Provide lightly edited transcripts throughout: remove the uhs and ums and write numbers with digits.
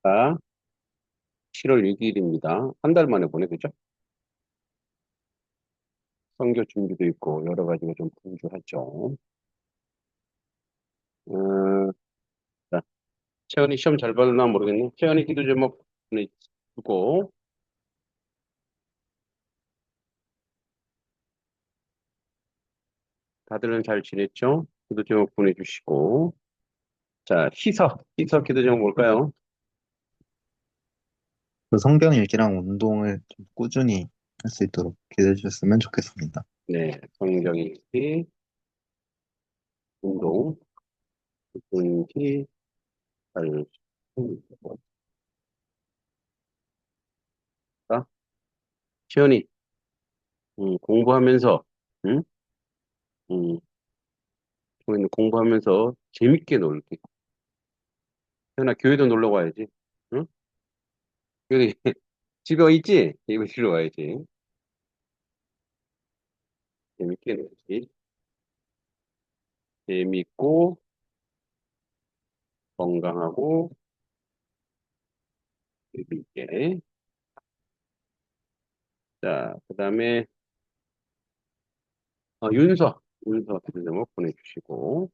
자, 7월 6일입니다. 한 달 만에 보내, 그죠? 성교 준비도 있고, 여러 가지가 좀 분주하죠. 어, 자, 채원이 시험 잘 봤나 모르겠네. 채원이 기도 제목 보내주고, 다들은 잘 지냈죠? 기도 제목 보내주시고. 자, 희서 기도 제목 뭘까요? 그 성경 읽기랑 운동을 좀 꾸준히 할 수 있도록 기도해 주셨으면 좋겠습니다. 네, 성경 읽기, 운동, 꾸준히 잘, 자, 채원이, 공부하면서, 응? 음, 저희는 공부하면서 재밌게 놀기. 채원아, 교회도 놀러 가야지. 응? 여기 집에 와 있지? 이거 실러 와야지. 재밌게 놀지. 재밌고 건강하고 재밌게. 자, 그다음에 윤서 비밀번호 보내주시고.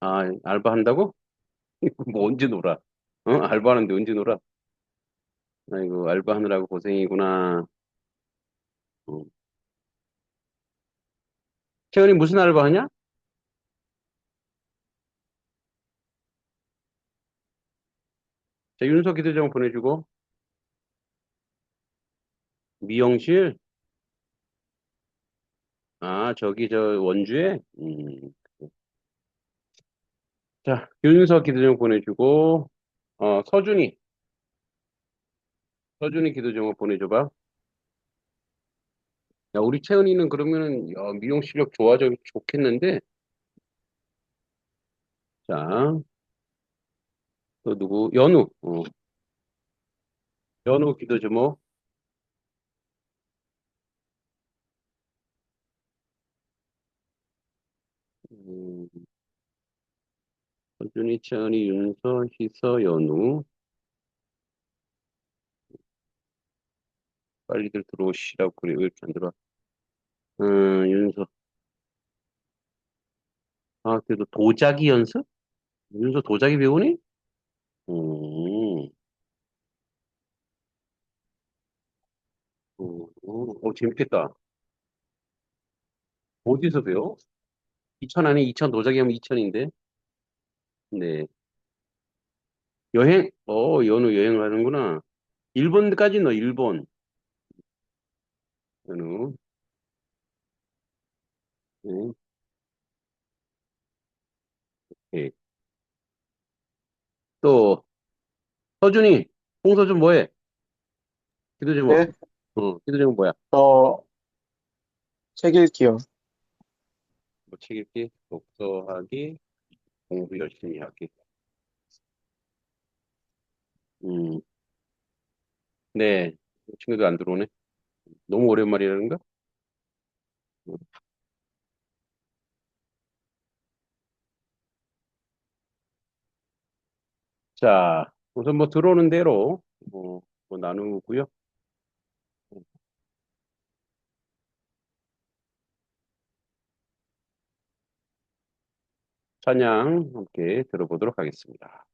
아, 알바 한다고? 뭐 언제 놀아? 어? 알바하는데 언제 놀아? 아이고, 알바하느라고 고생이구나. 어. 채원이 무슨 알바 하냐? 자, 윤서 기도장 보내주고. 미용실? 아, 저기 저 원주에? 자, 윤서 기도장 보내주고. 서준이 기도장 보내줘봐. 야, 우리 채은이는 그러면은 미용 실력 좋겠는데. 자, 또 누구? 연우. 연우 기도 제목. 음, 서준이, 채은이, 윤서, 희서, 연우. 빨리들 들어오시라고 그래. 왜 이렇게 안 들어와? 윤서. 아, 그래도 도자기 연습? 윤서 도자기 배우니? 음, 재밌겠다. 어디서 배워? 이천 안에 이천 도자기 하면 이천인데. 네. 연우 여행 가는구나. 일본까지 너, 일본. 연우. 네. 오케이. 또, 서준이, 홍서준 뭐해? 기도 제목. 네, 기도 제목 뭐야? 저 책 읽기요. 뭐 책 읽기, 독서하기, 공부 열심히 하기. 음, 네. 친구도 안 들어오네. 너무 오랜만이라는가? 음, 자, 우선 뭐 들어오는 대로, 뭐 나누고요. 찬양 함께 들어보도록 하겠습니다.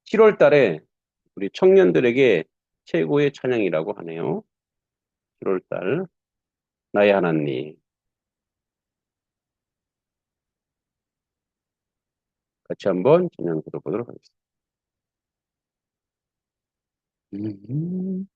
7월 달에 우리 청년들에게 최고의 찬양이라고 하네요. 7월 달, 나의 하나님. 같이 한번 찬양 들어보도록 하겠습니다. 음.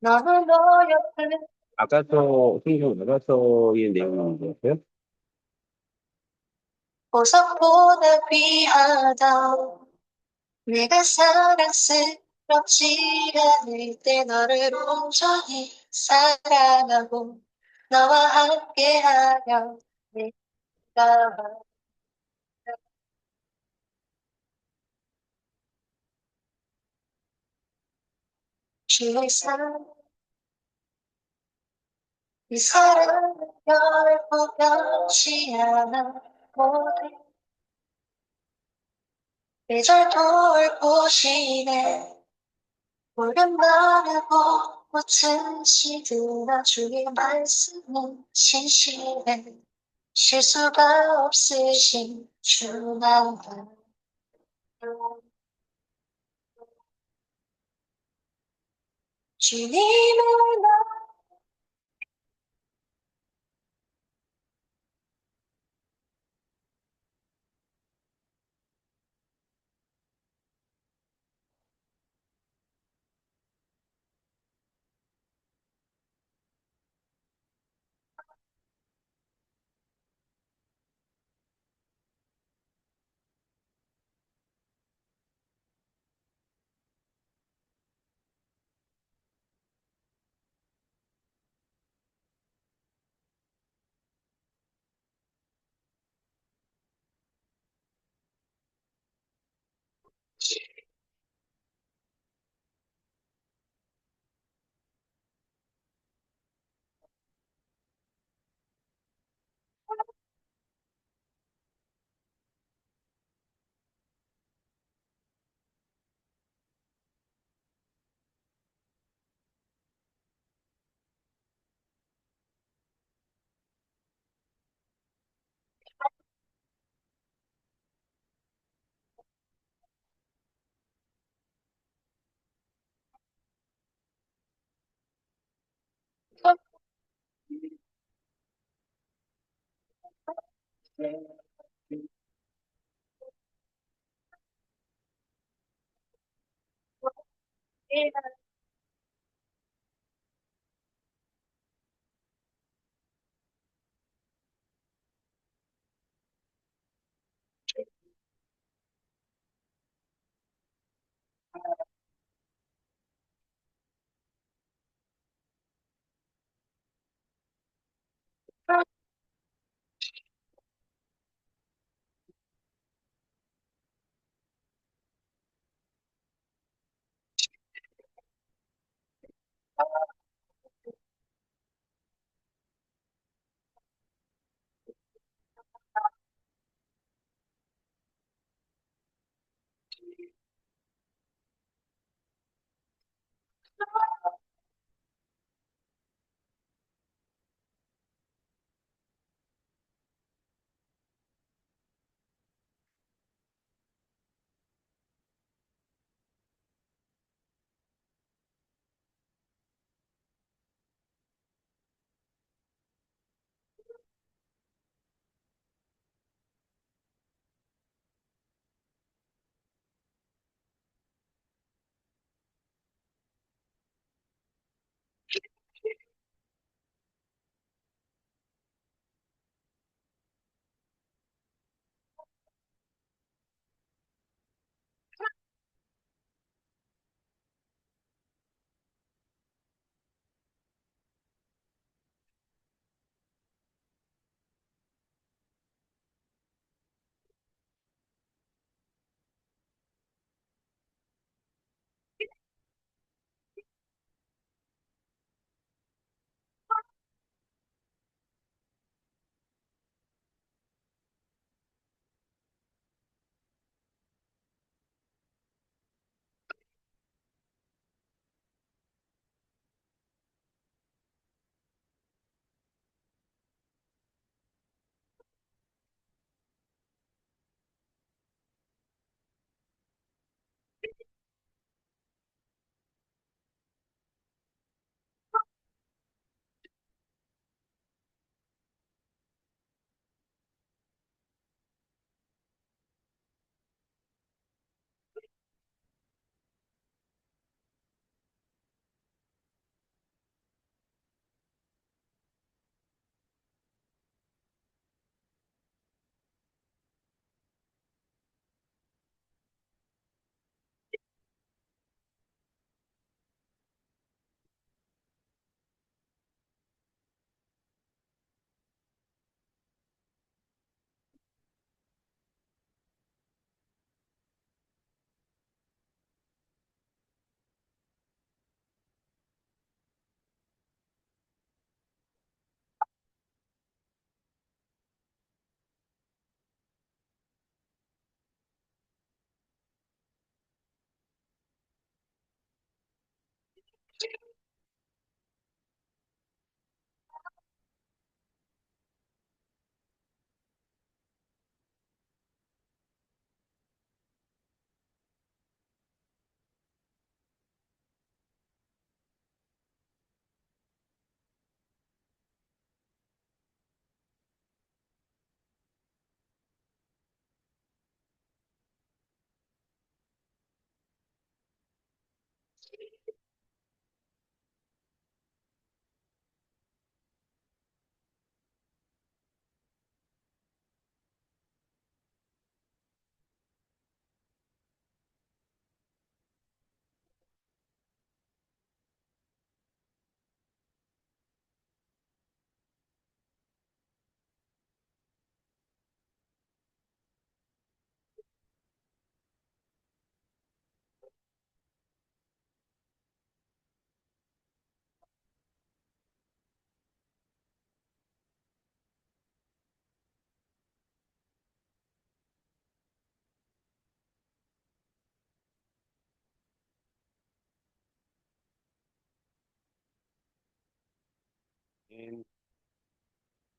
나는 너 옆에 아가서, 성경 아가서의 내용인 것 같아요. 보석보다 귀하다. 내가 사랑스럽지 않을 때 너를 온전히 사랑하고 너와 함께하며 내가 주의 사랑 이 사랑은 결코 변치 않아 모든 계절도 올 곳이네 붉은 마르고 꽃은 시드나 주의 말씀은 진실해 실수가 없으신 주만 주님을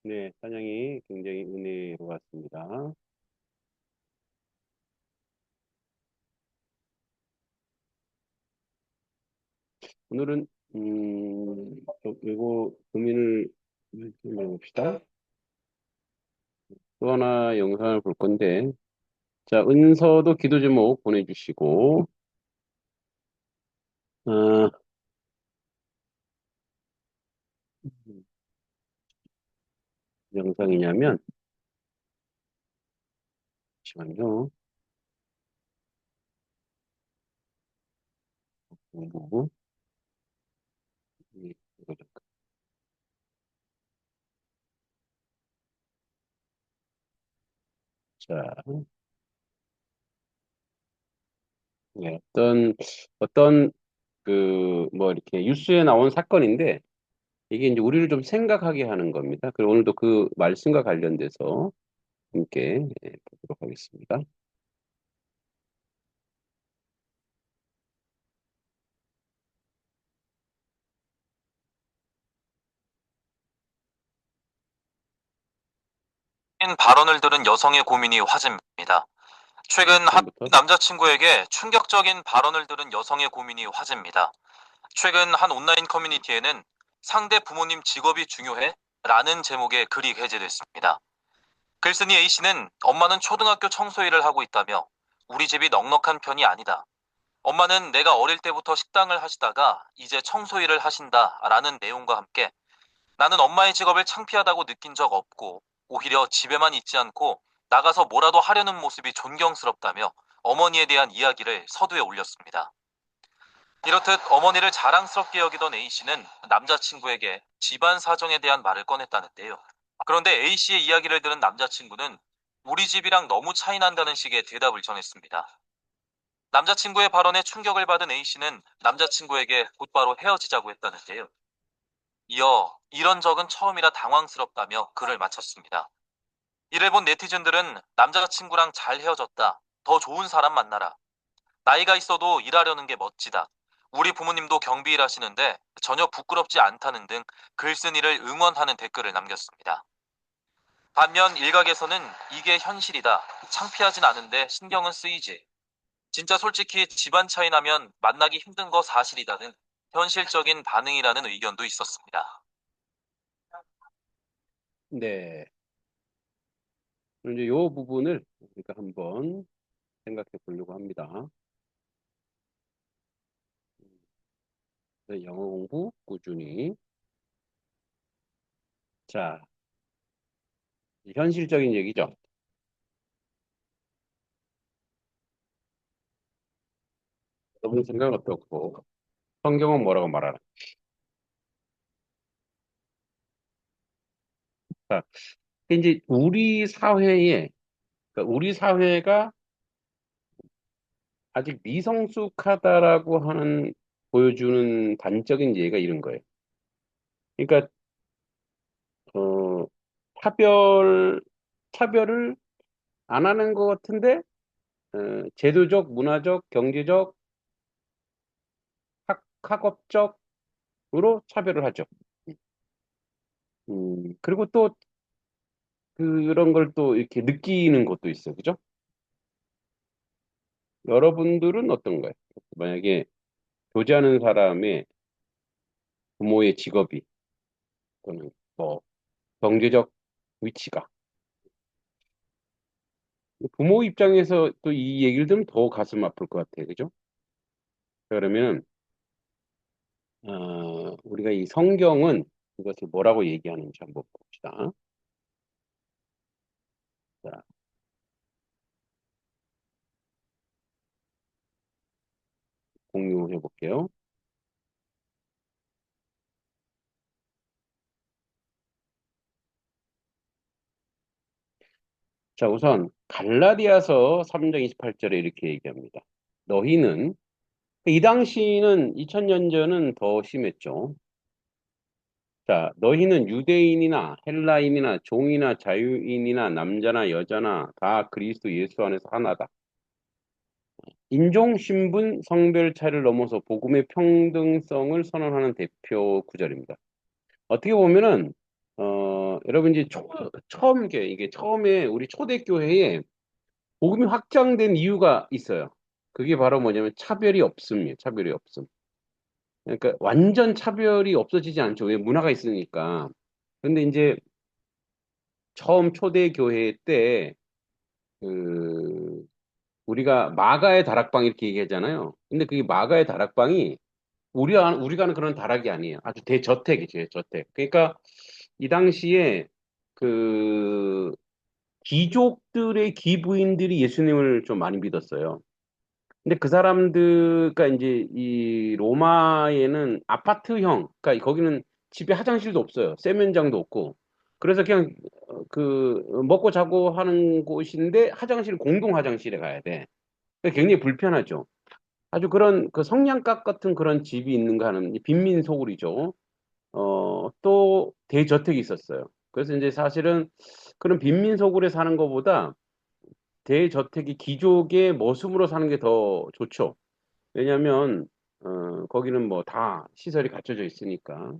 네, 찬양이 굉장히 은혜로웠습니다. 오늘은 이거 고민을 좀 해봅시다. 또 하나 영상을 볼 건데, 자, 은서도 기도 제목 보내주시고, 어, 영상이냐면, 잠시만요. 공부. 이거 잠깐. 자, 네, 어떤, 뭐, 이렇게 뉴스에 나온 사건인데, 이게 이제 우리를 좀 생각하게 하는 겁니다. 그리고 오늘도 그 말씀과 관련돼서 함께 보도록 하겠습니다. 발언을 들은 여성의 고민이 화제입니다. 최근 한 지금부터 남자친구에게 충격적인 발언을 들은 여성의 고민이 화제입니다. 최근 한 온라인 커뮤니티에는 상대 부모님 직업이 중요해? 라는 제목의 글이 게재됐습니다. 글쓴이 A씨는 엄마는 초등학교 청소 일을 하고 있다며 우리 집이 넉넉한 편이 아니다. 엄마는 내가 어릴 때부터 식당을 하시다가 이제 청소 일을 하신다 라는 내용과 함께 나는 엄마의 직업을 창피하다고 느낀 적 없고 오히려 집에만 있지 않고 나가서 뭐라도 하려는 모습이 존경스럽다며 어머니에 대한 이야기를 서두에 올렸습니다. 이렇듯 어머니를 자랑스럽게 여기던 A씨는 남자친구에게 집안 사정에 대한 말을 꺼냈다는데요. 그런데 A씨의 이야기를 들은 남자친구는 우리 집이랑 너무 차이 난다는 식의 대답을 전했습니다. 남자친구의 발언에 충격을 받은 A씨는 남자친구에게 곧바로 헤어지자고 했다는데요. 이어 이런 적은 처음이라 당황스럽다며 글을 마쳤습니다. 이를 본 네티즌들은 남자친구랑 잘 헤어졌다. 더 좋은 사람 만나라. 나이가 있어도 일하려는 게 멋지다. 우리 부모님도 경비 일하시는데 전혀 부끄럽지 않다는 등 글쓴이를 응원하는 댓글을 남겼습니다. 반면 일각에서는 이게 현실이다. 창피하진 않은데 신경은 쓰이지. 진짜 솔직히 집안 차이 나면 만나기 힘든 거 사실이다는 현실적인 반응이라는 의견도 있었습니다. 네, 이제 요 부분을 우리가 한번 생각해 보려고 합니다. 영어 공부 꾸준히. 자, 현실적인 얘기죠. 여러분 생각은 어떻고, 성경은 뭐라고 말하나? 자, 이제 그러니까 우리 사회가 아직 미성숙하다라고 하는 보여주는 단적인 예가 이런 거예요. 그러니까 어, 차별 차별을 안 하는 것 같은데 제도적, 문화적, 경제적, 학업적으로 차별을 하죠. 그리고 또 그런 걸 또 이렇게 느끼는 것도 있어요. 그죠? 여러분들은 어떤가요? 만약에 교제하는 사람의 부모의 직업이 또는 뭐 경제적 위치가 부모 입장에서 또 이 얘기를 들으면 더 가슴 아플 것 같아요. 그죠? 그러면 우리가 이 성경은 이것을 뭐라고 얘기하는지 한번 봅시다. 자, 공유해 볼게요. 자, 우선 갈라디아서 3장 28절에 이렇게 얘기합니다. 너희는 이 당시는 2000년 전은 더 심했죠. 자, 너희는 유대인이나 헬라인이나 종이나 자유인이나 남자나 여자나 다 그리스도 예수 안에서 하나다. 인종, 신분, 성별 차이를 넘어서 복음의 평등성을 선언하는 대표 구절입니다. 어떻게 보면은 여러분 이제 처음 이게 처음에 우리 초대교회에 복음이 확장된 이유가 있어요. 그게 바로 뭐냐면 차별이 없음이에요. 차별이 없음. 그러니까 완전 차별이 없어지지 않죠. 왜 문화가 있으니까. 근데 이제 처음 초대교회 때 그 우리가 마가의 다락방 이렇게 얘기하잖아요. 근데 그게 마가의 다락방이 우리가 아는 그런 다락이 아니에요. 아주 대저택이죠, 대저택. 그러니까 이 당시에 그 귀족들의 귀부인들이 예수님을 좀 많이 믿었어요. 근데 그 사람들, 그러니까 이제 이 로마에는 아파트형, 그러니까 거기는 집에 화장실도 없어요. 세면장도 없고. 그래서 그냥 그 먹고 자고 하는 곳인데 화장실 공동 화장실에 가야 돼. 그러니까 굉장히 불편하죠. 아주 그런 그 성냥갑 같은 그런 집이 있는가 하는 이 빈민소굴이죠. 또 대저택이 있었어요. 그래서 이제 사실은 그런 빈민소굴에 사는 것보다 대저택이 귀족의 머슴으로 사는 게 더 좋죠. 왜냐하면 거기는 뭐 다 시설이 갖춰져 있으니까.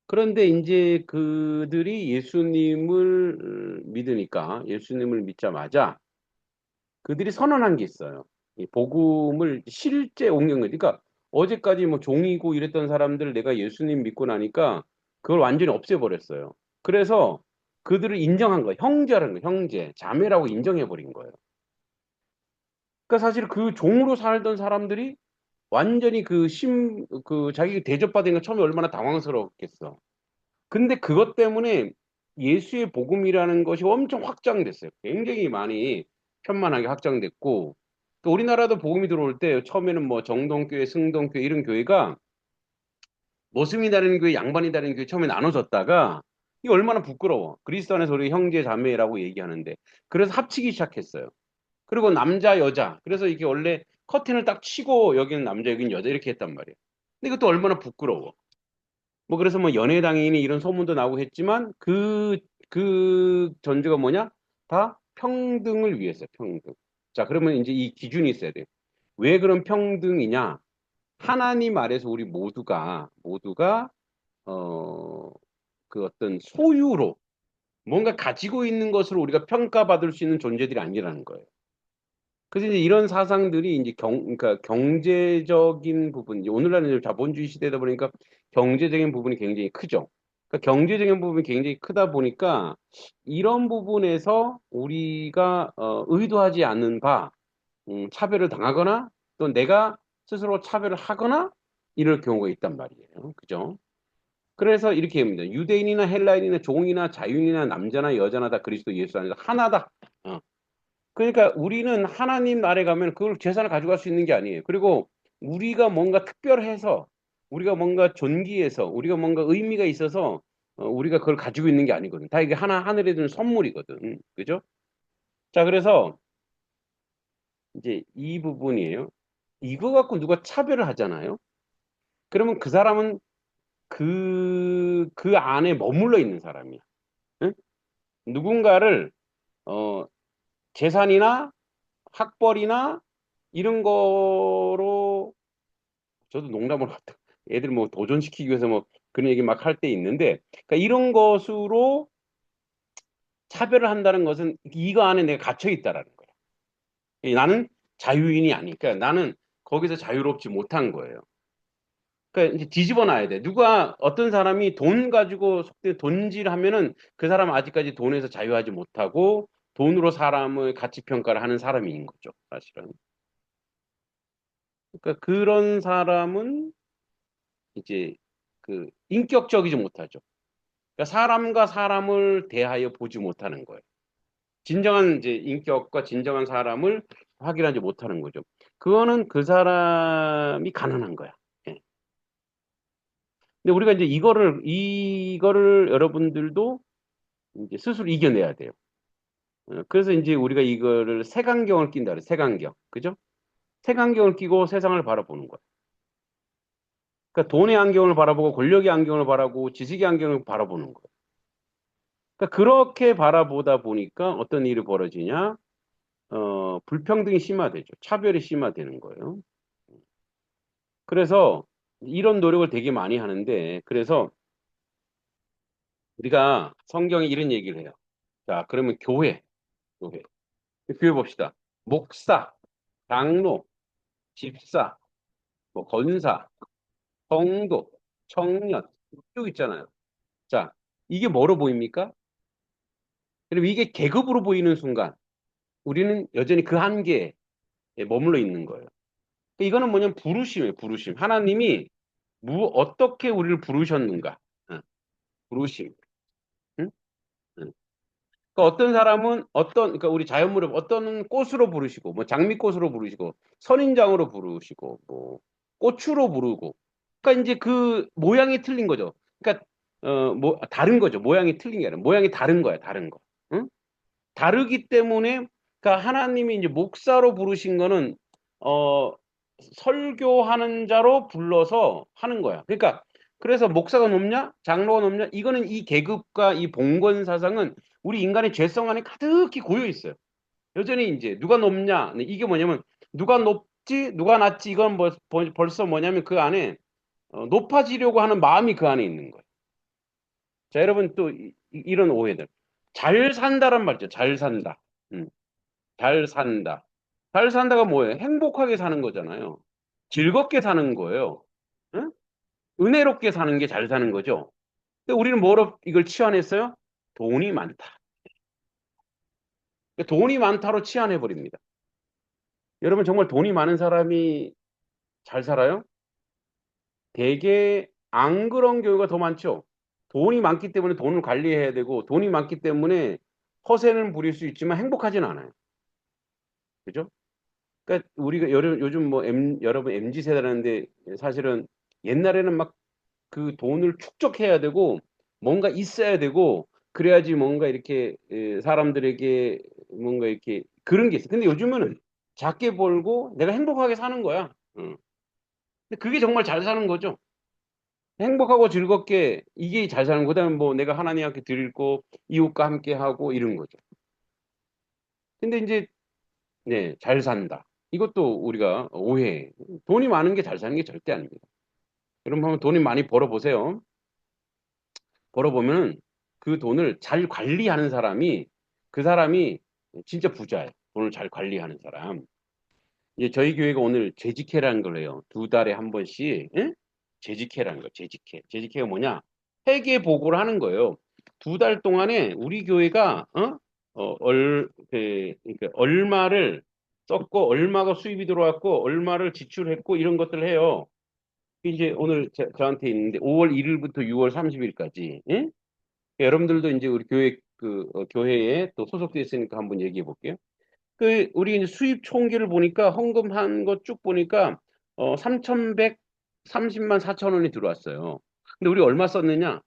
그런데 이제 그들이 예수님을 믿으니까 예수님을 믿자마자 그들이 선언한 게 있어요. 이 복음을 실제 옮긴 거예요. 그러니까 어제까지 뭐 종이고 이랬던 사람들 내가 예수님 믿고 나니까 그걸 완전히 없애버렸어요. 그래서 그들을 인정한 거예요. 형제라는 거예요. 형제, 자매라고 인정해 버린 거예요. 그러니까 사실 그 종으로 살던 사람들이 완전히 자기 대접받은 거 처음에 얼마나 당황스러웠겠어. 근데 그것 때문에 예수의 복음이라는 것이 엄청 확장됐어요. 굉장히 많이 편만하게 확장됐고, 또 우리나라도 복음이 들어올 때 처음에는 뭐 정동교회, 승동교회 이런 교회가 모슬림이 다니는 교회, 양반이 다니는 교회 처음에 나눠졌다가 이게 얼마나 부끄러워. 그리스도 안에서 우리 형제 자매라고 얘기하는데 그래서 합치기 시작했어요. 그리고 남자, 여자. 그래서 이게 원래 커튼을 딱 치고 여기는 남자, 여기는 여자 이렇게 했단 말이에요. 근데 이것도 얼마나 부끄러워. 뭐 그래서 뭐 연애당이니 이런 소문도 나오고 했지만 그 전제가 뭐냐? 다 평등을 위해서 평등. 자, 그러면 이제 이 기준이 있어야 돼요. 왜 그런 평등이냐? 하나님 아래서 우리 모두가 어, 그 어떤 소유로 뭔가 가지고 있는 것으로 우리가 평가받을 수 있는 존재들이 아니라는 거예요. 그래서 이제 이런 사상들이 이제 그러니까 경제적인 부분, 이제 오늘날은 이제 자본주의 시대다 보니까 경제적인 부분이 굉장히 크죠. 그러니까 경제적인 부분이 굉장히 크다 보니까 이런 부분에서 우리가 의도하지 않는 바 차별을 당하거나 또 내가 스스로 차별을 하거나 이럴 경우가 있단 말이에요. 그죠? 그래서 이렇게 합니다. 유대인이나 헬라인이나 종이나 자유인이나 남자나 여자나 다 그리스도 예수 안에서 하나다. 어. 그러니까 우리는 하나님 나라에 가면 그걸 재산을 가져갈 수 있는 게 아니에요. 그리고 우리가 뭔가 특별해서, 우리가 뭔가 존귀해서, 우리가 뭔가 의미가 있어서 우리가 그걸 가지고 있는 게 아니거든. 다 이게 하늘에 주는 선물이거든. 그죠? 자, 그래서 이제 이 부분이에요. 이거 갖고 누가 차별을 하잖아요. 그러면 그 사람은 그 안에 머물러 있는 사람이야. 응? 누군가를 어, 재산이나 학벌이나 이런 거로 저도 농담으로 애들 뭐 도전시키기 위해서 뭐 그런 얘기 막 할 때 있는데 그러니까 이런 것으로 차별을 한다는 것은 이거 안에 내가 갇혀 있다라는 거예요. 나는 자유인이 아니니까 나는 거기서 자유롭지 못한 거예요. 그러니까 이제 뒤집어 놔야 돼. 누가 어떤 사람이 돈 가지고 속된 돈질하면은 그 사람은 아직까지 돈에서 자유하지 못하고 돈으로 사람을 가치 평가를 하는 사람인 거죠, 사실은. 그러니까 그런 사람은 이제 그 인격적이지 못하죠. 그러니까 사람과 사람을 대하여 보지 못하는 거예요. 진정한 이제 인격과 진정한 사람을 확인하지 못하는 거죠. 그거는 그 사람이 가난한 거야. 예. 근데 우리가 이제 이거를 여러분들도 이제 스스로 이겨내야 돼요. 그래서 이제 우리가 이거를 색안경을 낀다 그래. 색안경. 그죠? 색안경을 끼고 세상을 바라보는 거야. 그러니까 돈의 안경을 바라보고 권력의 안경을 바라보고 지식의 안경을 바라보는 거야. 그러니까 그렇게 바라보다 보니까 어떤 일이 벌어지냐? 불평등이 심화되죠. 차별이 심화되는 거예요. 그래서 이런 노력을 되게 많이 하는데, 그래서 우리가 성경에 이런 얘기를 해요. 자, 그러면 교회 봅시다. 목사, 장로, 집사, 뭐 권사, 성도, 청년 쭉 있잖아요. 자, 이게 뭐로 보입니까? 그럼 이게 계급으로 보이는 순간 우리는 여전히 그 한계에 머물러 있는 거예요. 이거는 뭐냐면 부르심이에요, 부르심. 하나님이 어떻게 우리를 부르셨는가? 어, 부르심. 응? 응. 그러니까 어떤 사람은 그러니까 우리 자연무렵 어떤 꽃으로 부르시고, 뭐 장미꽃으로 부르시고, 선인장으로 부르시고, 뭐 꽃으로 부르고. 그러니까 이제 그 모양이 틀린 거죠. 그러니까 뭐 다른 거죠. 모양이 틀린 게 아니라 모양이 다른 거야, 다른 거. 응? 다르기 때문에 그러니까 하나님이 이제 목사로 부르신 거는 어 설교하는 자로 불러서 하는 거야. 그러니까 그래서 목사가 높냐, 장로가 높냐, 이거는 이 계급과 이 봉건 사상은 우리 인간의 죄성 안에 가득히 고여 있어요. 여전히 이제 누가 높냐, 네, 이게 뭐냐면 누가 높지, 누가 낮지, 이건 벌써 뭐냐면 그 안에 높아지려고 하는 마음이 그 안에 있는 거예요. 자, 여러분 또 이런 오해들. 잘 산다란 말이죠. 잘 산다. 음. 잘 산다. 잘 산다가 뭐예요? 행복하게 사는 거잖아요. 즐겁게 사는 거예요. 응? 은혜롭게 사는 게 잘 사는 거죠. 근데 우리는 뭐로 이걸 치환했어요? 돈이 많다. 돈이 많다로 치환해 버립니다. 여러분 정말 돈이 많은 사람이 잘 살아요? 되게 안 그런 경우가 더 많죠. 돈이 많기 때문에 돈을 관리해야 되고 돈이 많기 때문에 허세는 부릴 수 있지만 행복하진 않아요. 그죠? 그러니까 우리가 요즘 뭐 여러분 MZ 세대라는데 사실은 옛날에는 막 그 돈을 축적해야 되고 뭔가 있어야 되고 그래야지 뭔가 이렇게 사람들에게 뭔가 이렇게 그런 게 있어. 근데 요즘은 작게 벌고 내가 행복하게 사는 거야. 응. 근데 그게 정말 잘 사는 거죠. 행복하고 즐겁게 이게 잘 사는 거. 그다음에 뭐 내가 하나님께 드릴 거 이웃과 함께 하고 이런 거죠. 근데 이제 네, 잘 산다. 이것도 우리가 오해. 돈이 많은 게 잘 사는 게 절대 아닙니다. 여러분 한번 돈이 많이 벌어보세요. 벌어보면 그 돈을 잘 관리하는 사람이 그 사람이 진짜 부자예요. 돈을 잘 관리하는 사람. 이제 저희 교회가 오늘 재직회라는 걸 해요. 두 달에 한 번씩 응? 재직회라는 거. 재직회. 재직회가 뭐냐? 회계 보고를 하는 거예요. 두 달 동안에 우리 교회가 그러니까 얼마를 썼고 얼마가 수입이 들어왔고 얼마를 지출했고 이런 것들을 해요. 이제 오늘 저한테 있는데 5월 1일부터 6월 30일까지 여러분들도 이제 우리 교회 교회에 또 소속돼 있으니까 한번 얘기해 볼게요. 우리 이제 수입 총계를 보니까 헌금한 거 쭉 보니까 3,130만 4천 원이 들어왔어요. 근데 우리 얼마 썼느냐?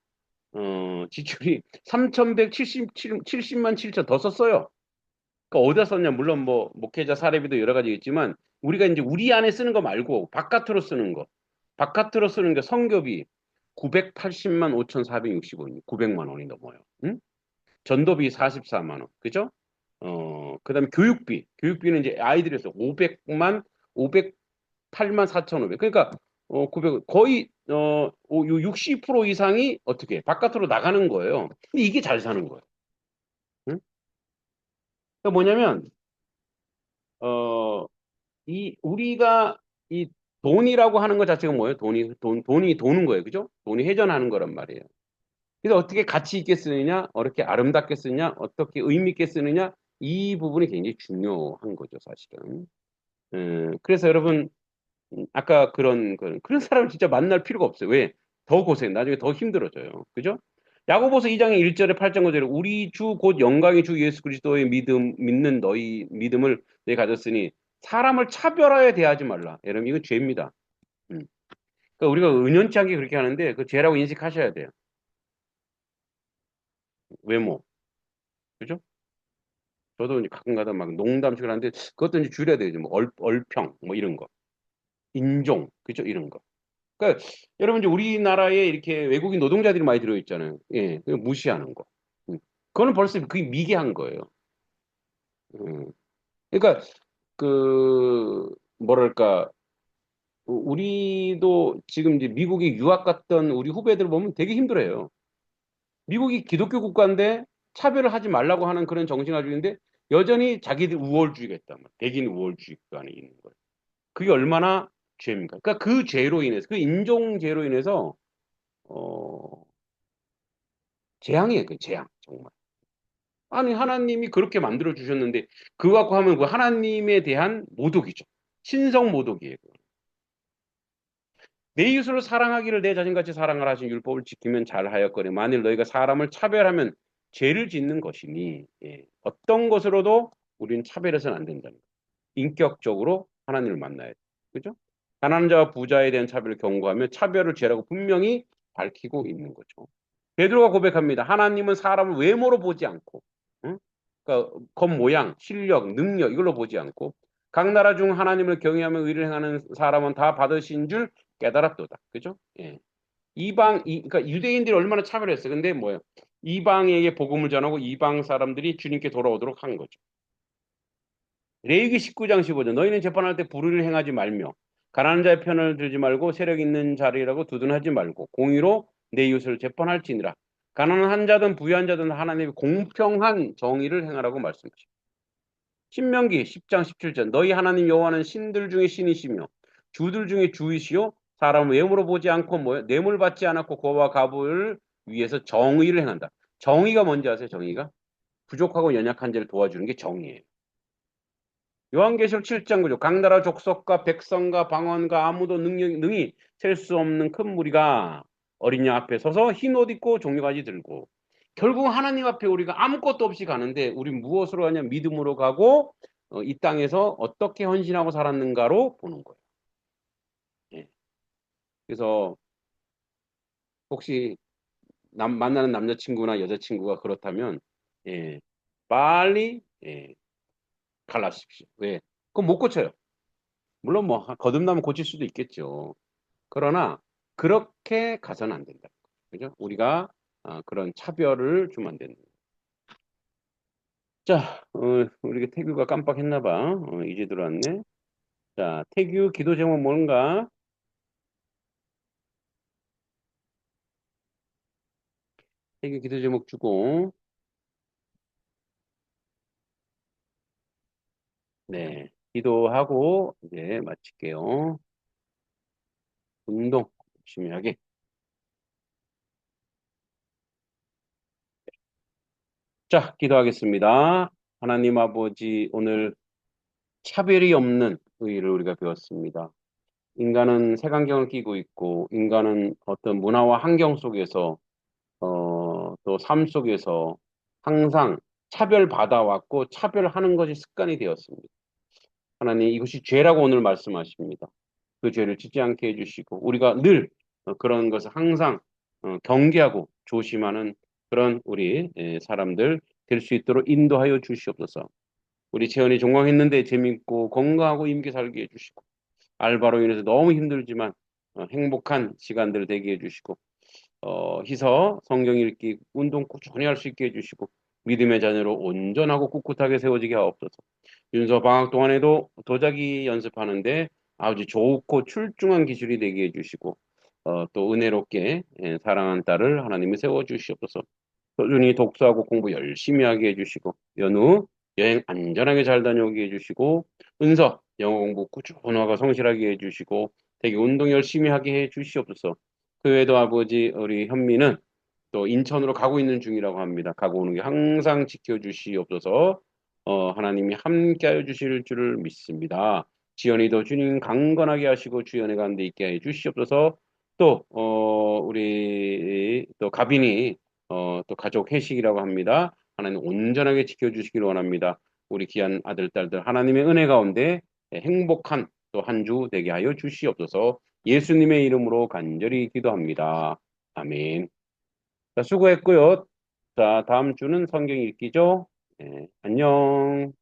지출이 3,170만 7천 더 썼어요. 그러니까 어디다 썼냐? 물론 뭐 목회자 사례비도 여러 가지 있지만 우리가 이제 우리 안에 쓰는 거 말고 바깥으로 쓰는 거. 바깥으로 쓰는 게 성교비 980만 5,460원, 900만 원이 넘어요. 응? 전도비 44만 원. 그죠? 그다음에 교육비는 이제 아이들에서 508만 4,500. 그러니까 900 거의 60% 이상이 어떻게 바깥으로 나가는 거예요. 근데 이게 잘 사는 거예요. 응? 그러니까 뭐냐면 어, 이 우리가 이 돈이라고 하는 것 자체가 뭐예요? 돈이 도는 거예요. 그죠? 돈이 회전하는 거란 말이에요. 그래서 어떻게 가치 있게 쓰느냐, 어떻게 아름답게 쓰느냐, 어떻게 의미 있게 쓰느냐, 이 부분이 굉장히 중요한 거죠, 사실은. 그래서 여러분, 아까 그런 사람을 진짜 만날 필요가 없어요. 왜? 더 고생, 나중에 더 힘들어져요. 그죠? 야고보서 2장의 1절에 8장 9절에 우리 주 곧 영광의 주 예수 그리스도의 믿는 너희 믿음을 너희 가졌으니 사람을 차별하여 대하지 말라. 여러분, 이건 죄입니다. 음. 그러니까 우리가 은연치 않게 그렇게 하는데 그 죄라고 인식하셔야 돼요. 외모. 그죠? 저도 이제 가끔가다 막 농담식을 하는데 그것도 이제 줄여야 되죠. 뭐 얼평 뭐 이런 거. 인종. 그죠? 이런 거. 그러니까 여러분 이제 우리나라에 이렇게 외국인 노동자들이 많이 들어 있잖아요. 예. 그거 무시하는 거. 음. 그거는 벌써 그게 미개한 거예요. 그러니까 뭐랄까 우리도 지금 이제 미국에 유학 갔던 우리 후배들 보면 되게 힘들어요. 미국이 기독교 국가인데 차별을 하지 말라고 하는 그런 정신을 가지고 있는데 여전히 자기들 우월주의가 있단 말이에요. 백인 우월주의가 안에 있는 거예요. 그게 얼마나 죄입니까? 그러니까 그 죄로 인해서, 그 인종죄로 인해서 어, 재앙이에요. 그 재앙 정말. 아니 하나님이 그렇게 만들어 주셨는데 그거 갖고 하면 그 하나님에 대한 모독이죠. 신성 모독이에요. 내 이웃을 사랑하기를 내 자신같이 사랑하라 하신 율법을 지키면 잘하였거니 만일 너희가 사람을 차별하면 죄를 짓는 것이니 예. 어떤 것으로도 우리는 차별해서는 안 된다는 거예요. 인격적으로 하나님을 만나야 돼. 그죠? 가난한 자와 부자에 대한 차별을 경고하며 차별을 죄라고 분명히 밝히고 있는 거죠. 베드로가 고백합니다. 하나님은 사람을 외모로 보지 않고, 응? 그러니까 겉모양, 실력, 능력 이걸로 보지 않고 각 나라 중 하나님을 경외하며 의를 행하는 사람은 다 받으신 줄 깨달았도다. 그죠? 예. 그러니까 유대인들이 얼마나 차별했어요. 근데 뭐예요? 이방에게 복음을 전하고 이방 사람들이 주님께 돌아오도록 한 거죠. 레위기 19장 15절 너희는 재판할 때 불의를 행하지 말며 가난한 자의 편을 들지 말고 세력 있는 자리라고 두둔하지 말고 공의로 내 이웃을 재판할지니라. 가난한 자든 부유한 자든 하나님의 공평한 정의를 행하라고 말씀하십니다. 신명기 10장 17절 너희 하나님 여호와는 신들 중에 신이시며 주들 중에 주이시요 사람 외모로 보지 않고 뇌물 받지 않았고 고와 가부를 위해서 정의를 행한다. 정의가 뭔지 아세요? 정의가 부족하고 연약한 자를 도와주는 게 정의예요. 요한계시록 7장 9절 각 나라 족속과 백성과 방언과 아무도 능히 셀 수 없는 큰 무리가 어린 양 앞에 서서 흰 옷 입고 종려가지 들고 결국 하나님 앞에 우리가 아무것도 없이 가는데 우리 무엇으로 하냐 믿음으로 가고 이 땅에서 어떻게 헌신하고 살았는가로 보는 거예요. 예. 그래서 혹시 만나는 남자친구나 여자친구가 그렇다면 예, 빨리 갈라십시오. 왜? 그건 못 고쳐요. 물론 뭐 거듭나면 고칠 수도 있겠죠. 그러나 그렇게 가서는 안 된다. 그죠? 우리가 그런 차별을 주면 안 된다. 자, 우리 태규가 깜빡했나 봐. 이제 들어왔네. 자, 태규 기도 제목 뭔가? 태규 기도 제목 주고, 네, 기도하고 이제 마칠게요. 운동 열심히 하게. 자, 기도하겠습니다. 하나님 아버지, 오늘 차별이 없는 의를 우리가 배웠습니다. 인간은 색안경을 끼고 있고, 인간은 어떤 문화와 환경 속에서 또 삶 속에서 항상 차별받아왔고 차별하는 것이 습관이 되었습니다. 하나님 이것이 죄라고 오늘 말씀하십니다. 그 죄를 짓지 않게 해주시고 우리가 늘 그런 것을 항상 경계하고 조심하는 그런 우리 사람들 될 수 있도록 인도하여 주시옵소서. 우리 채연이 종강했는데 재밌고 건강하고 임게 살게 해주시고 알바로 인해서 너무 힘들지만 행복한 시간들 되게 해주시고 희서 성경 읽기 운동 꾸준히 할 수 있게 해주시고 믿음의 자녀로 온전하고 꿋꿋하게 세워지게 하옵소서. 윤서 방학 동안에도 도자기 연습하는데 아주 좋고 출중한 기술이 되게 해주시고 또 은혜롭게 사랑하는 딸을 하나님이 세워주시옵소서. 소중히 독서하고 공부 열심히 하게 해주시고 연우 여행 안전하게 잘 다녀오게 해주시고 은서 영어 공부 꾸준하고 성실하게 해주시고 되게 운동 열심히 하게 해주시옵소서. 그 외에도 아버지 우리 현미는 또 인천으로 가고 있는 중이라고 합니다. 가고 오는 게 항상 지켜주시옵소서. 하나님이 함께하여 주실 줄을 믿습니다. 지연이도 주님 강건하게 하시고 주연의 가운데 있게 해 주시옵소서. 또 우리 또 가빈이 또 가족 회식이라고 합니다. 하나님 온전하게 지켜주시기를 원합니다. 우리 귀한 아들 딸들 하나님의 은혜 가운데 행복한 또 한 주 되게 하여 주시옵소서. 예수님의 이름으로 간절히 기도합니다. 아멘. 자, 수고했고요. 자, 다음 주는 성경 읽기죠. 네, 안녕.